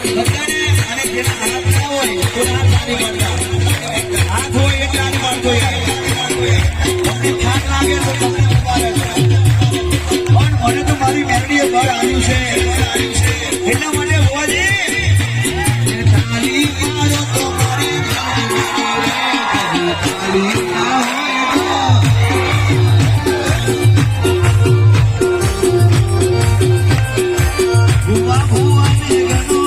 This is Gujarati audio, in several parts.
બધાને અને જેના હાથ ના હોય તો હાથ નથી મળતા, હાથ હોય એટલા જ માણસો યાર તમને થાક લાગે તો તમને ઉભારે પણ મને તો મારી મેરડીએ બળ આવ્યું છે એટલા માટે હોવાજી તાલી મારો તો મારી તાલી ના હોય ભુવા ભુવા ને ગણો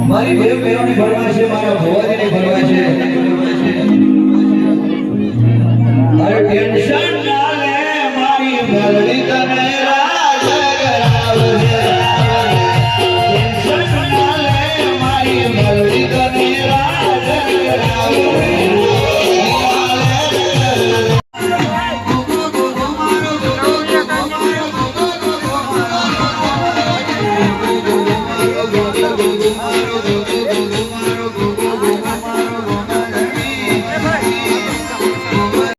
મારી ભેર ભેરોની ભરવા છે, મારા ભોવાજીની ભરવા છે. અરે ટેન્શન ના લે મારી મેલડી તને